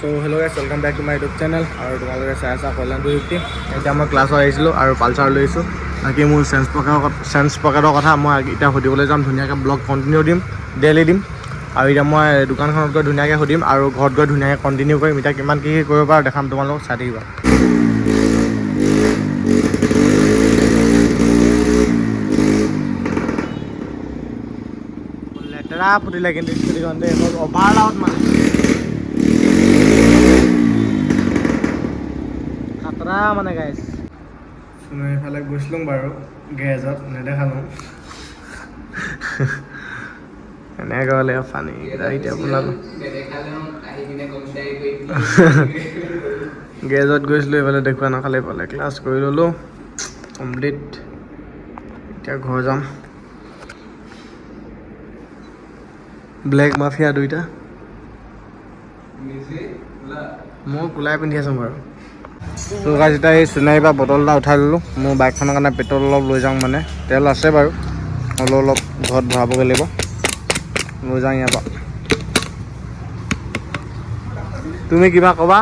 So hello guys, welcome back to my YouTube channel. আৰু তোমালোকে চাই আছা কল্যাণ 250। এতিয়া মই ক্লাছত আহিছিলোঁ আৰু পালচাৰ লৈছোঁ। বাকী মোৰ চেঞ্চ পকেটৰ কথা মই এতিয়া সুধিবলৈ যাম, ধুনীয়াকৈ ব্লগ কণ্টিনিউ দিম, ডেইলি দিম। আৰু এতিয়া মই দোকানখনত গৈ ধুনীয়াকৈ সুধিম আৰু ঘৰত গৈ ধুনীয়াকৈ কণ্টিনিউ কৰিম। এতিয়া কিমান কি কৰিব পাৰোঁ দেখাম তোমালোকক, চাই থাকিবা। লেতেৰা ফুটিলে কিন্তু স্কুটিখন দেই, অভাৰ লাউড মানে খাতৰা মানে গাইছ। এইফালে গৈছিলোঁ বাৰু গেৰেজত, নেদেখালোঁ এনেকৈ হ'লে ফানি এতিয়া বনালোঁ। গেৰেজত গৈছিলোঁ, এইফালে দেখুওৱা নাখালে, এইফালে ক্লাছ কৰি ল'লোঁ কমপ্লিট। এতিয়া ঘৰ যাম। ব্লেক মাফিয়া দুইটা, মই কোলাই পিন্ধি আছোঁ বাৰু। ত' গাইছ এতিয়া এই চিনাৰী পৰা বটল এটা উঠাই ল'লোঁ। মোৰ বাইকখনৰ কাৰণে পেট্ৰল অলপ লৈ যাওঁ, মানে তেল আছে বাৰু, হ'লেও অলপ ঘৰত ভৰাবগৈ লাগিব, লৈ যাওঁ ইয়াৰ পৰা। তুমি কিবা ক'বা?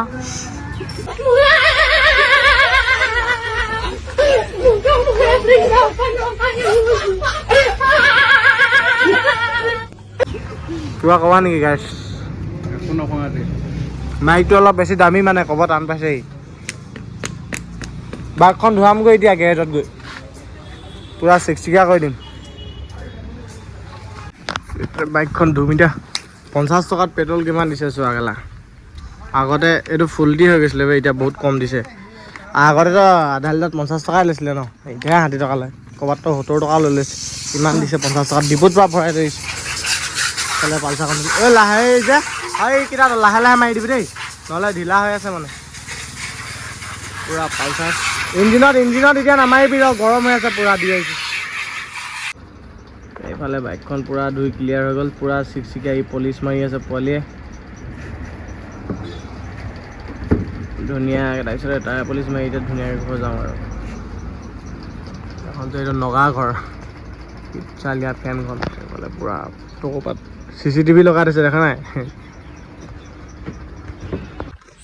কিবা ক'বা নেকি গাইছ? একো নকওঁ। মাইকটো অলপ বেছি দামী, মানে ক'ব টান পাইছেহি। বাইকখন ধুৱামগৈ এতিয়া গেৰেজত গৈ, পূৰা চিকচিকীয়া কৰি দিম। বাইকখন ধুম এতিয়া। 50 টকাত পেট্ৰল কিমান দিছে চোৱা গেলা। আগতে এইটো ফুল দি হৈ গৈছিলে, এতিয়া বহুত কম দিছে। আগতেতো আধা লিটাৰত 50 টকাই লৈছিলে ন, এতিয়াহে 60 টকা লয়। ক'ৰবাততো 70 টকা লৈ লৈছে, ইমান দিছে 50 টকাত। ডিপুত পৰা ভৰাই ধৰিছে পালচাৰখন। এই লাহে যে এইকেইটা লাহে লাহে মাৰি দিবি দেই, নহ'লে ঢিলা হৈ আছে মানে পূৰা পালচাৰ। ইঞ্জিনত এতিয়া নামাৰিবি ৰ, গৰম হৈ আছে পূৰা দি আহিছে। এইফালে বাইকখন পূৰা ধুই ক্লিয়াৰ হৈ গ'ল, পূৰা চিকচিকীয়া পলিচ মাৰি আছে পোৱালীয়ে ধুনীয়াকৈ। তাৰপিছতে টায়াৰ পলিচ মাৰি এতিয়া ধুনীয়াকৈ ঘৰ যাওঁ আৰু। এখনতো এইটো নগা ঘৰ, চালিয়া ফেনখন এইফালে পূৰা টকোপাত CCTV লগাই দিছে, দেখা নাই?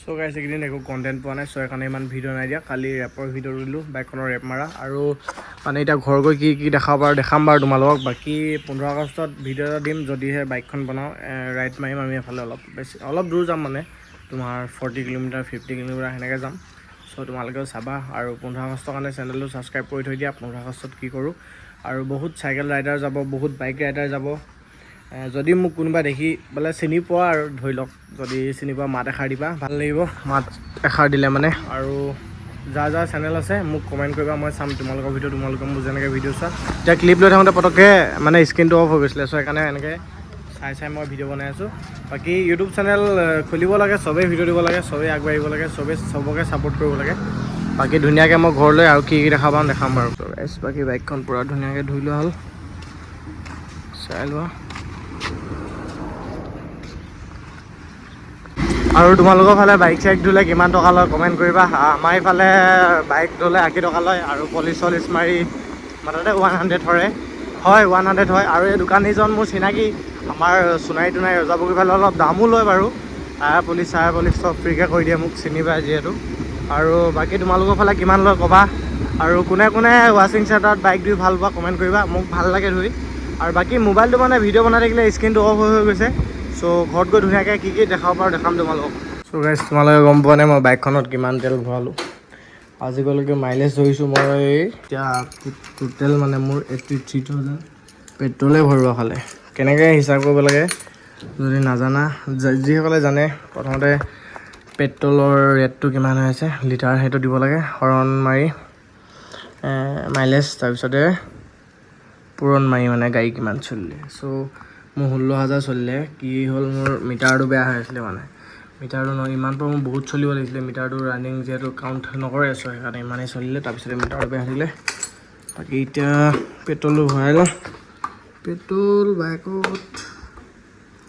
চ' গাইছ এইকেইদিন একো কণ্টেণ্ট পোৱা নাই, চ' সেইকাৰণে ইমান ভিডিঅ' নাই দিয়া। কালি ৰেপৰ ভিডিঅ' দিলোঁ, বাইকখনৰ ৰেপ মাৰা। আৰু মানে এতিয়া ঘৰ গৈ কি কি দেখাব পাৰোঁ দেখাম বাৰু তোমালোকক। বাকী 15 আগষ্টত ভিডিঅ' এটা দিম, যদিহে বাইকখন বনাওঁ। ৰাইড মাৰিম আমি এফালে, অলপ দূৰ যাম, মানে তোমাৰ 40 কিলোমিটাৰ 50 কিলোমিটাৰ সেনেকৈ যাম। চ' তোমালোকেও চাবা আৰু 15 আগষ্টৰ কাৰণে চেনেলটো ছাবস্ক্ৰাইব কৰি থৈ দিয়া। 15 আগষ্টত কি কৰোঁ, আৰু বহুত চাইকেল ৰাইডাৰ যাব, বহুত বাইক ৰাইডাৰ যাব। যদি মোক কোনোবা দেখি বোলে চিনি পোৱা, আৰু ধৰি লওক যদি চিনি পোৱা মাত এষাৰ দিবা, ভাল লাগিব মাত এষাৰ দিলে মানে। আৰু যাৰ চেনেল আছে মোক কমেণ্ট কৰিবা, মই চাম তোমালোকৰ ভিডিঅ'। তোমালোকে মোৰ যেনেকৈ ভিডিঅ' চোৱা, এতিয়া ক্লিপ লৈ থাকোঁতে পটককৈ মানে স্ক্ৰীনটো অফ হৈ গৈছিলে, চ' সেইকাৰণে এনেকৈ চাই মই ভিডিঅ' বনাই আছোঁ। বাকী ইউটিউব চেনেল খুলিব লাগে, চবেই ভিডিঅ' দিব লাগে, চবেই আগবাঢ়িব লাগে, চবকে ছাপোৰ্ট কৰিব লাগে। বাকী ধুনীয়াকৈ মই ঘৰলৈ আৰু কি দেখা পাওঁ দেখাম বাৰু। বাকী বাইকখন পূৰা ধুনীয়াকৈ ধুই লোৱা হ'ল, চাই লোৱা। আৰু তোমালোকৰ ফালে বাইক চাইক ধুলে কিমান টকা লয় কমেণ্ট কৰিবা। আমাৰ এইফালে বাইক ধুলে 80 টকা লয়, আৰু পলিচ মাৰি মাত্ৰতে 100 হয়। 100 হয়। আৰু এই দোকানীজন মোৰ চিনাকি, আমাৰ সোণাৰী ৰজাবগীৰ ফালে অলপ দামো লয় বাৰু। টায়াৰ পলিচ চব ফ্ৰীকৈ কৰি দিয়ে, মোক চিনি পায় যিহেতু। আৰু বাকী তোমালোকৰ ফালে কিমান লয় ক'বা। আৰু কোনে ৱাশ্বিং চেণ্টাৰত বাইক ধুই ভাল পোৱা কমেণ্ট কৰিবা, মোক ভাল লাগে ধুই। আৰু বাকী মোবাইলটো মানে ভিডিঅ' বনাই থাকিলে স্ক্ৰীনটো অফ হৈ গৈছে। চ' ঘৰত গৈ ধুনীয়াকৈ কি দেখাব পাৰোঁ দেখাম তোমালোকক। চ' গাইছ তোমালোকে গম পোৱা নাই মই বাইকখনত কিমান তেল ভৰালোঁ। আজিলৈকে মাইলেজ ধৰিছোঁ মই এতিয়া টোটেল মানে মোৰ 83,000 পেট্ৰলে ভৰোৱা খালে। কেনেকৈ হিচাপ কৰিব লাগে যদি নাজানা, যিসকলে জানে, প্ৰথমতে পেট্ৰলৰ ৰেটটো কিমান হৈ আছে লিটাৰ, সেইটো দিব লাগে, হৰণ মাৰি মাইলেজ, তাৰপিছতে পূৰণ মাৰি মানে গাড়ী কিমান চলিলে। চ' মোৰ 16,000 চলিলে। কি হ'ল, মোৰ মিটাৰটো বেয়া হৈ আছিলে, মানে মিটাৰটো ইমান পৰা মোৰ বহুত চলিব লাগিছিলে। মিটাৰটো ৰানিং যিহেতু কাউণ্ট নকৰে, চ' সেইকাৰণে ইমানেই চলিলে। তাৰপিছতে মিটাৰটো বেয়া থাকিলে। বাকী এতিয়া পেট্ৰলটো ভৰাই লওঁ। পেট্ৰল বাইকত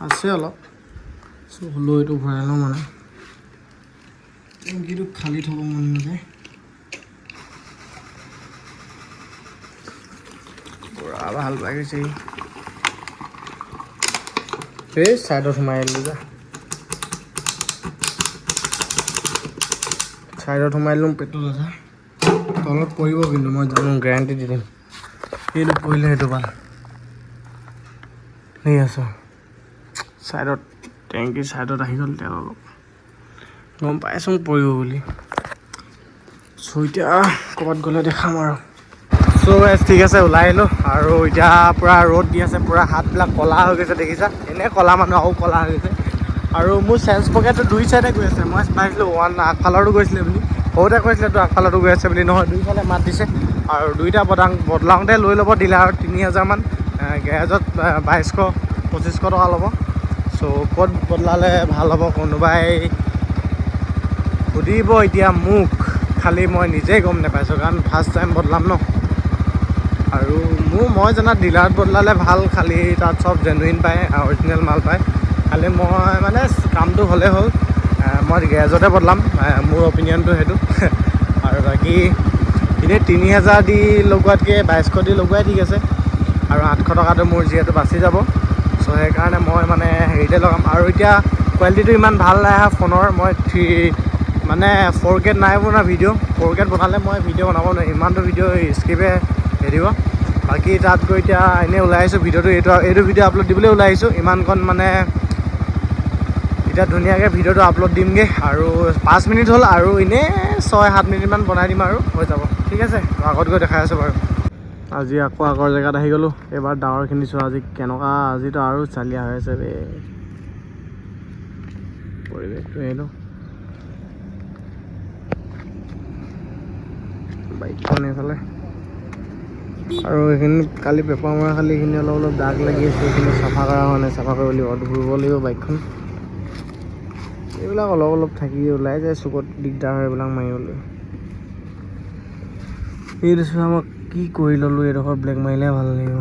আছে অলপ, চ' হ'লেও এইটো ভৰাই লওঁ, মানে টেংকিটো খালী থ'ব মন নাযায়। পুৰা ভাল লাগিছে। এই ছাইডত সোমাই আহিলোঁ যা। ছাইডত সোমাই ল'ম পেট্ৰল আছে তলত পৰিব কিন্তু মই জানো গেৰাণ্টি দি দিম সেইটো পৰিলে সেইটো ভাল ঠিক আছে ছাইডত টেংকি ছাইডত আহি গ'ল তেল অলপ গম পাইছোঁ পৰিব বুলি চ' এতিয়া ক'ৰবাত গ'লে দেখাম আৰু চ' ঠিক আছে ওলাই আহিলোঁ আৰু এতিয়া পূৰা ৰ'দ দি আছে পূৰা হাতবিলাক ক'লা হৈ গৈছে দেখিছা এনেই ক'লা মানুহ আৰু ক'লা হৈ গৈছে আৰু মোৰ চেঞ্চ পকেটটো দুই চাইডে গৈ আছে মই পাইছিলোঁ আগফালৰটো গৈছিলে বুলি সৰুতে কৈছিলে তো আগফালৰটো গৈ আছে বুলি নহয় দুইফালে মাত দিছে আৰু দুইটা বদলাওঁতে লৈ ল'ব ডিলাৰত 3000 মান গেৰেজত 2200-2500 টকা ল'ব চ' ক'ত বদলালে ভাল হ'ব কোনোবাই সুধিব এতিয়া মোক খালি মই নিজেই গম নাপাইছোঁ কাৰণ ফাৰ্ষ্ট টাইম বদলাম ন আৰু মই জনাত ডিলাৰত বদলালে ভাল খালি তাত চব জেনুইন পায় অৰিজিনেল মাল পায় খালি মই মানে কামটো হ'লেই হ'ল মই গেৰেজতে বদলাম মোৰ অপিনিয়নটো সেইটো আৰু বাকী এনেই 3000 দি লগোৱাতকৈ 2200 দি লগোৱাই ঠিক আছে আৰু 800 টকাটো মোৰ যিহেতু বাচি যাব চ' সেইকাৰণে মই মানে হেৰিতে লগাম আৰু এতিয়া কোৱালিটিটো ইমান ভাল নাই অহা ফোনৰ মই 4K নাই বনোৱা ভিডিঅ' 4K বনালে মই ভিডিঅ' বনাব নোৱাৰিম ইমানটো ভিডিঅ' স্কিপে হেৰিব বাকী তাত গৈ এতিয়া এনেই ওলাই আহিছোঁ ভিডিঅ'টো এইটো ভিডিঅ' আপলোড দিবলৈ ওলাই আহিছোঁ ইমানকণ মানে এতিয়া ধুনীয়াকৈ ভিডিঅ'টো আপলোড দিমগৈ আৰু 5 মিনিট হ'ল আৰু এনেই 6-7 মিনিটমান বনাই দিম আৰু হৈ যাব ঠিক আছে আগত গৈ দেখাই আছোঁ বাৰু আজি আকৌ আগৰ জেগাত আহি গ'লোঁ এইবাৰ ডাঙৰখিনি চোৱা আজি কেনেকুৱা আজিতো আৰু চালিয়া হৈ আছে বে পৰিৱেশটো আহিলোঁ বাইকখন এইফালে আৰু এইখিনি কালি পেপাৰ মৰা খালি এইখিনি অলপ দাগ লাগি আছে এইখিনি চাফা কৰা হোৱা নাই চাফা কৰিব লাগিব ধুব লাগিব বাইকখন এইবিলাক অলপ থাকি ওলাই যায় চুকত দিগদাৰ হয় এইবিলাক মাৰিবলৈ এই দেখিছোঁ আমাক কি কৰি ল'লোঁ এইডোখৰ ব্লেক মাৰিলে ভাল লাগিব